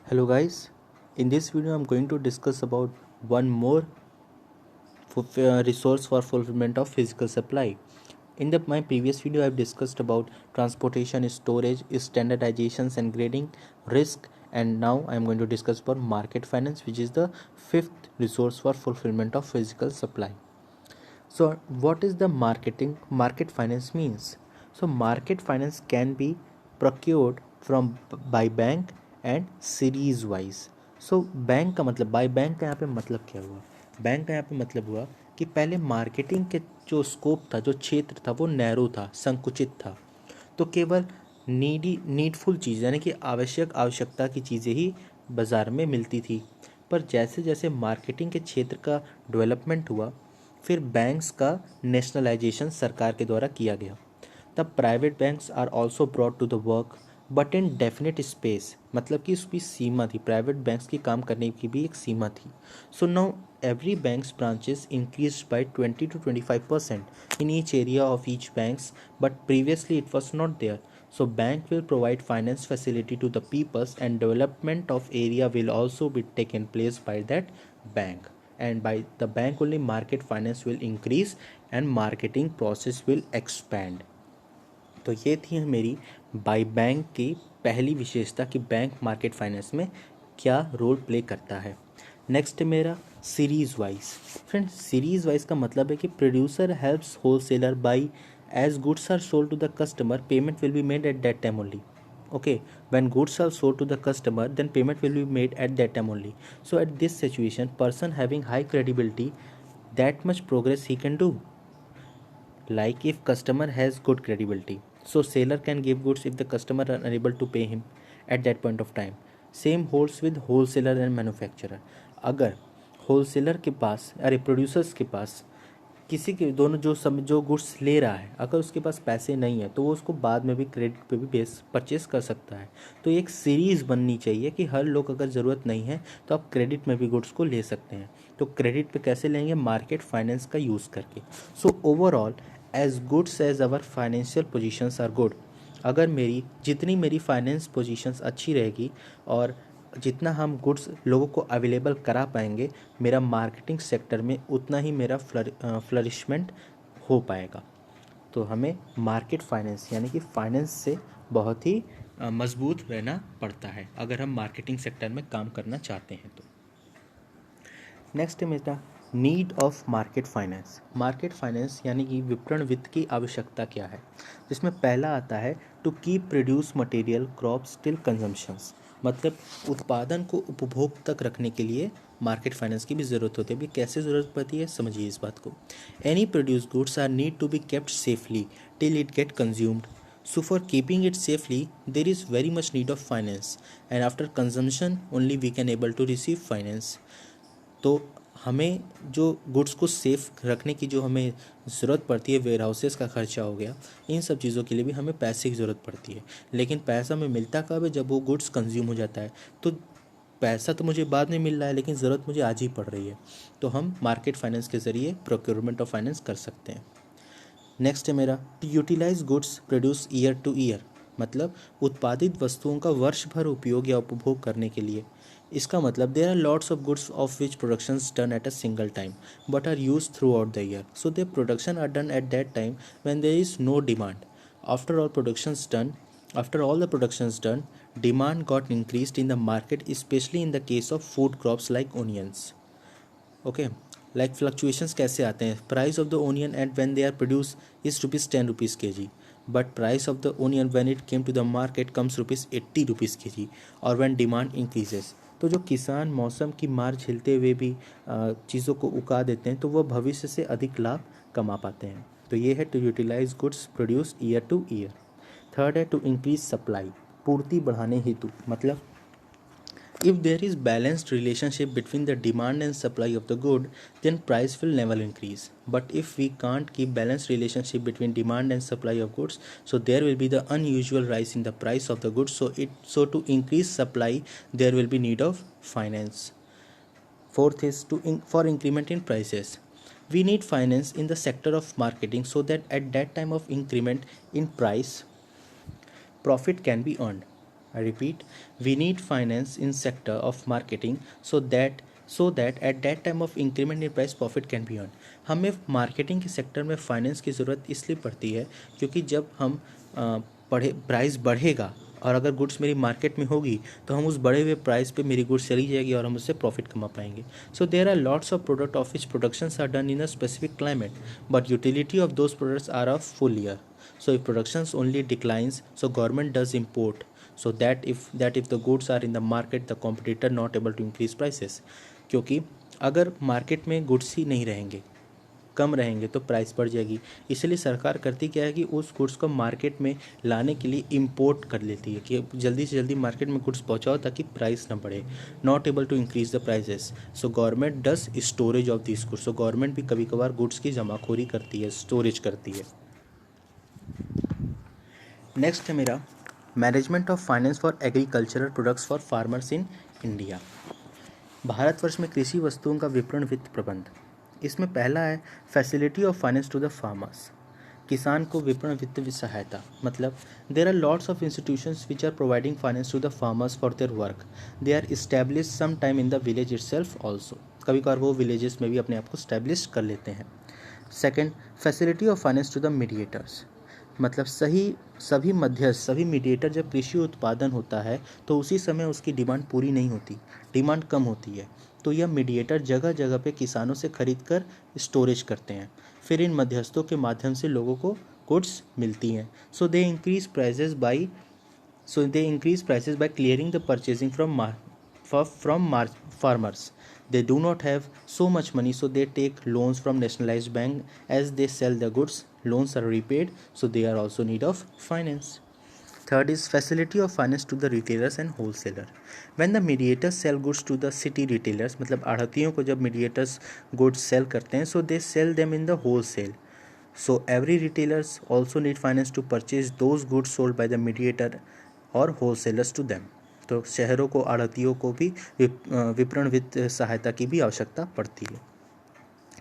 Hello guys, in this video I'm going to discuss about one more resource for fulfillment of physical supply. In my previous video I've discussed about transportation, storage, standardizations and grading, risk, and now I'm going to discuss about market finance, which is the fifth resource for fulfillment of physical supply. So what is the market finance means? So market finance can be procured from by bank and series wise. So bank का मतलब by bank का यहाँ पे मतलब क्या हुआ? Bank का यहाँ पे मतलब हुआ कि पहले मार्केटिंग के जो स्कोप था, जो क्षेत्र था, वो नैरो था, संकुचित था। तो केवल नीडफुल चीज़ यानी कि आवश्यकता की चीज़ें ही बाज़ार में मिलती थी। पर जैसे जैसे मार्केटिंग के क्षेत्र का डेवलपमेंट हुआ, फिर बैंक्स का नेशनलाइजेशन सरकार के द्वारा किया गया। तब private banks are also brought to the work but in definite space, मतलब कि उसकी सीमा थी, प्राइवेट बैंक्स की काम करने की भी एक सीमा थी। So now every bank's branches increased by 20 to 25% in each area of each banks, but previously it was not there. So bank will provide finance facility to the peoples and development of area will also be taken place by that bank, and by the bank only market finance will increase and marketing process will expand. तो ये थी मेरी by bank की पहली विशेषता कि bank market finance में क्या रोल प्ले करता है। नेक्स्ट मेरा series wise. Friend, series wise का मतलब है कि producer helps wholesaler by as goods are sold to the customer, payment will be made at that time only. Okay, when goods are sold to the customer, then payment will be made at that time only. So at this situation, person having high credibility, that much progress he can do. Like if customer has good credibility, so seller can give goods if the customer are unable to pay him at that point of time. Same holds with wholesaler and manufacturer. अगर wholesaler के पास, अरे producers के पास, किसी के दोनों जो goods ले रहा है, अगर उसके पास पैसे नहीं है तो वो उसको बाद में भी क्रेडिट पे भी बेस परचेस कर सकता है। तो एक सीरीज़ बननी चाहिए कि हर लोग, अगर ज़रूरत नहीं है तो आप क्रेडिट में भी गुड्स को ले सकते हैं। तो क्रेडिट पे कैसे लेंगे? मार्केट फाइनेंस का यूज़ करके। So overall as goods as our financial positions are good, अगर जितनी मेरी फाइनेंस पोजीशंस अच्छी रहेगी और जितना हम गुड्स लोगों को अवेलेबल करा पाएंगे, मेरा मार्केटिंग सेक्टर में उतना ही मेरा फ्लरिशमेंट हो पाएगा। तो हमें मार्केट फाइनेंस यानी कि फाइनेंस से बहुत ही मजबूत रहना पड़ता है अगर हम मार्केटिंग सेक्टर में काम करना चाहते हैं तो। नेक्स्ट है मेरा need of market finance. Market finance यानी कि विपणन वित्त की आवश्यकता क्या है, जिसमें पहला आता है to keep produce material crops till consumptions, मतलब उत्पादन को उपभोग तक रखने के लिए मार्केट फाइनेंस की भी ज़रूरत होती है। अभी कैसे ज़रूरत पड़ती है, समझिए इस बात को। Any produce goods are need to be kept safely till it get consumed. So for keeping it safely, there is very much need of finance, and after consumption only we can able to receive finance. तो हमें जो goods को safe रखने की जो हमें ज़रूरत पड़ती है, वेयर हाउसेस का खर्चा हो गया, इन सब चीज़ों के लिए भी हमें पैसे की ज़रूरत पड़ती है। लेकिन पैसा हमें मिलता कब है? जब वो गुड्स कंज्यूम हो जाता है। तो पैसा तो मुझे बाद में मिल रहा है, लेकिन ज़रूरत मुझे आज ही पड़ रही है, तो हम मार्केट फाइनेंस के ज़रिए प्रोक्योरमेंट ऑफ फाइनेंस कर सकते हैं। नेक्स्ट है मेरा to utilize goods produce year to year, मतलब उत्पादित वस्तुओं का वर्ष भर उपयोग या उपभोग करने के लिए। इसका मतलब there are lots of goods of which production done at a single time but are use throughout the year, so their production are done at that time when there is no demand. After all productions done After all the productions done, demand got increased in the market, especially in the case of food crops like onions. Okay, like fluctuations कैसे आते हैं? Price of the onion and when they are produced is rupees 10 rupees के जी, but price of the onion when it came to the market comes rupees 80 rupees के जी, और when demand increases. तो जो किसान मौसम की मार झेलते हुए भी चीज़ों को उगा देते हैं, तो वह भविष्य से अधिक लाभ कमा पाते हैं। तो ये है to utilize goods produce year to year. Third है टू इंक्रीज सप्लाई, पूर्ति बढ़ाने हेतु, मतलब if there is balanced relationship between the demand and supply of the good, then price will never increase. But if we can't keep balanced relationship between demand and supply of goods, so there will be the unusual rise in the price of the goods. So to increase supply, there will be need of finance. Fourth is for increment in prices. We need finance in the sector of marketing so that at that time of increment in price, profit can be earned. I repeat, we need finance in sector of marketing so that at that time of increment in price profit can be earned. हमें marketing के sector में finance की ज़रूरत इसलिए पड़ती है क्योंकि जब हम प्राइस बढ़ेगा और अगर गुड्स मेरी मार्केट में होगी तो हम उस बढ़े हुए प्राइस पे मेरी गुड्स चली जाएगी और हम उससे प्रॉफिट कमा पाएंगे. So there are lots of product of which productions are done in a specific climate but utility of those products are of full year. So if productions only declines, so government does import, so that if the goods are in the market, the competitor not able to increase prices. क्योंकि अगर market में goods ही नहीं रहेंगे, कम रहेंगे तो price बढ़ जाएगी. इसलिए सरकार करती क्या है कि उस गुड्स को मार्केट में लाने के लिए इंपोर्ट कर लेती है कि जल्दी से जल्दी मार्केट में गुड्स पहुंचाओ ताकि प्राइस ना बढ़े. Not able to increase the prices, so government does storage of this goods. So government भी कभी कभार गुड्स की जमाखोरी करती है, स्टोरेज करती है. नेक्स्ट है मेरा management of finance for agricultural products for farmers in India. Bharatvarsh में कृषि वस्तुओं का विपणन वित्त प्रबंध. इसमें पहला है facility of finance to the farmers. किसान को विपणन वित्त सहायता. मतलब there are lots of institutions which are providing finance to the farmers for their work. They are establish some time in the village itself also. कभी कभार वो villages में भी अपने आप को स्टैब्लिश कर लेते हैं. Second, facility of finance to the mediators. मतलब सभी मध्यस्थ, सभी मीडिएटर, जब कृषि उत्पादन होता है तो उसी समय उसकी डिमांड पूरी नहीं होती, डिमांड कम होती है, तो यह मीडिएटर जगह जगह पे किसानों से खरीद कर स्टोरेज करते हैं. फिर इन मध्यस्थों के माध्यम से लोगों को गुड्स मिलती हैं. So they increase prices by clearing the purchasing from farmers. They do not have so much money, so they take loans from nationalized bank. As they sell their goods, loans are repaid, so they are also in need of finance. Third is facility of finance to the retailers and wholesaler. When the mediators sell goods to the city retailers, मतलब आढ़तियों को जब mediators goods sell करते हैं, so they sell them in the wholesale. So every retailers also need finance to purchase those goods sold by the mediator or wholesalers to them. तो शहरों को, आढ़तियों को भी विपणन वित्त सहायता की भी आवश्यकता पड़ती है.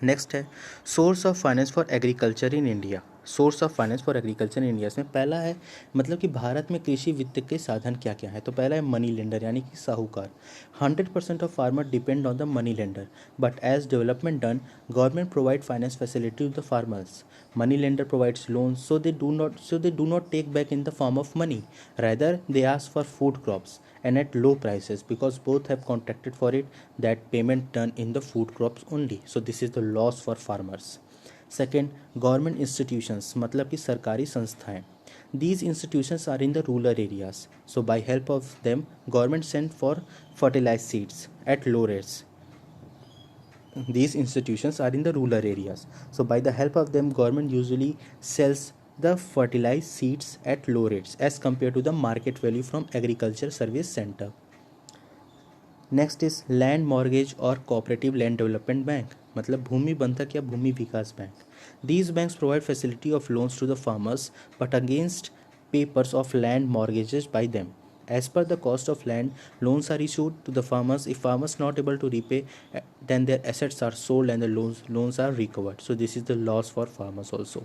नेक्स्ट है source of finance for agriculture in India. Source of finance for agriculture in India, इसमें पहला है मतलब कि भारत में कृषि वित्त के साधन क्या क्या है. तो पहला है मनी लेंडर यानी कि साहूकार. 100% of farmer depend on the money lender, but as development done government provide finance facility to the farmers. Money lender provides loans, so they do not take back in the form of money. Rather, they ask for food crops and at low prices because both have contracted for it, that payment done in the food crops only. So this is the loss for farmers. Second, government institutions, मतलब कि सरकारी संस्थाएं. These institutions are in the rural areas. So by help of them, government send for fertilized seeds at low rates. These institutions are in the rural areas, so by the help of them government usually sells the fertilized seeds at low rates as compared to the market value from agriculture service center. Next is land mortgage or cooperative land development bank, मतलब भूमि बंधक या भूमि विकास bank. These banks provide facility of loans to the farmers but against papers of land mortgages by them. As per the cost of land, loans are issued to the farmers. If farmers not able to repay, then their assets are sold and the loans are recovered. So this is the loss for farmers also.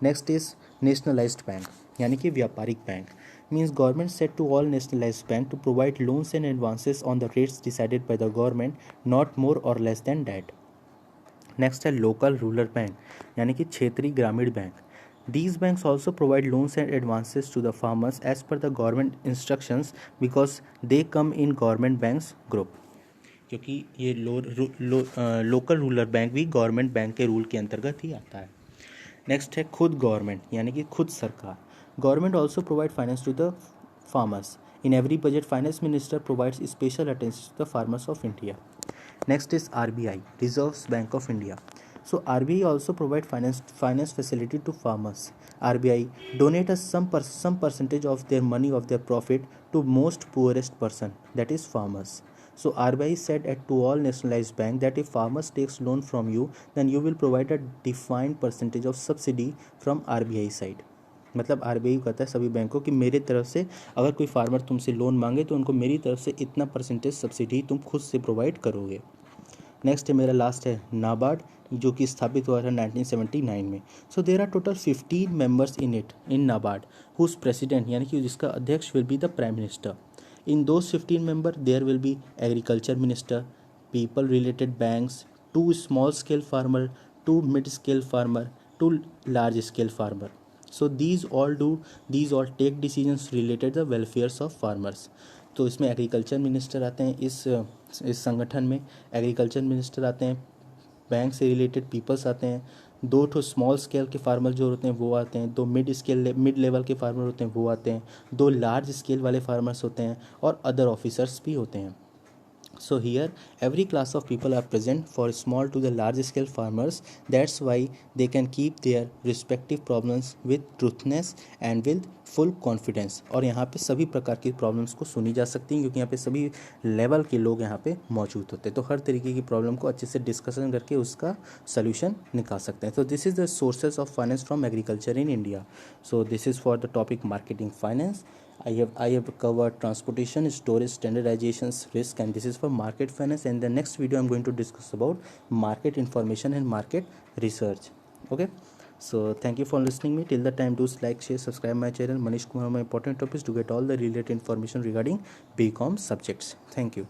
Next is nationalized bank, यानी कि व्यापारिक bank. Means government said to all nationalized bank to provide loans and advances on the rates decided by the government, not more or less than that. Next है local rural bank, यानी कि क्षेत्रीय ग्रामीण bank. These banks also provide loans and advances to the farmers as per the government instructions because they come in government banks group. क्योंकि ये local rural bank भी government bank के rule के अंतर्गत ही आता है. नेक्स्ट है खुद गवर्नमेंट यानी कि खुद सरकार. Government also provide finance to the farmers. In every budget finance minister provides special attention to the farmers of India. Next is RBI, reserve bank of India. So RBI also provide finance facility to farmers. RBI donate us some percentage of their money of their profit to most poorest person, that is farmers. So RBI said to all nationalized bank that if farmers takes loan from you, then you will provide a defined percentage of subsidy from RBI side. मतलब RBI कहता है सभी बैंकों कि मेरे तरफ से अगर कोई फार्मर तुमसे लोन मांगे तो उनको मेरी तरफ से इतना परसेंटेज सब्सिडी तुम खुद से प्रोवाइड करोगे. नेक्स्ट है मेरा लास्ट है नाबार्ड, जो कि स्थापित हुआ था 1979 में. So there are total 15 members in NABARD whose president, यानी कि जिसका अध्यक्ष will be the prime minister. In those 15 member there will be agriculture minister, people related banks, 2 small scale farmer, 2 mid scale farmer, 2 large scale farmer. So these all take decisions related the welfares of farmers. तो इसमें agriculture minister आते हैं, इस संगठन में agriculture minister आते हैं, bank से रिलेटेड पीपल्स आते हैं, 2 ठो स्मॉल स्केल के फार्मर जो होते हैं वो आते हैं, 2 मिड लेवल के फार्मर होते हैं वो आते हैं, 2 लार्ज स्केल वाले फार्मर्स होते हैं, और अदर ऑफिसर्स भी होते हैं. So here every class of people are present for small to the large scale farmers. That's why they can keep their respective problems with truthness and with full confidence. और यहाँ पे सभी प्रकार की problems को सुनी जा सकती हैं, क्योंकि यहाँ पे सभी लेवल के लोग यहाँ पे मौजूद होते हैं. तो हर तरीके की प्रॉब्लम को अच्छे से डिस्कशन करके उसका सोल्यूशन निकाल सकते हैं. तो this is the sources of finance from agriculture in India. So this is for the topic marketing finance. I have covered transportation, storage, standardizations, risk, and this is for market finance. And the next video I'm going to discuss about market information and market research. Okay, so thank you for listening me. Till the time, do like, share, subscribe my channel Manish Kumar, my important topics, to get all the related information regarding BCom subjects. Thank you.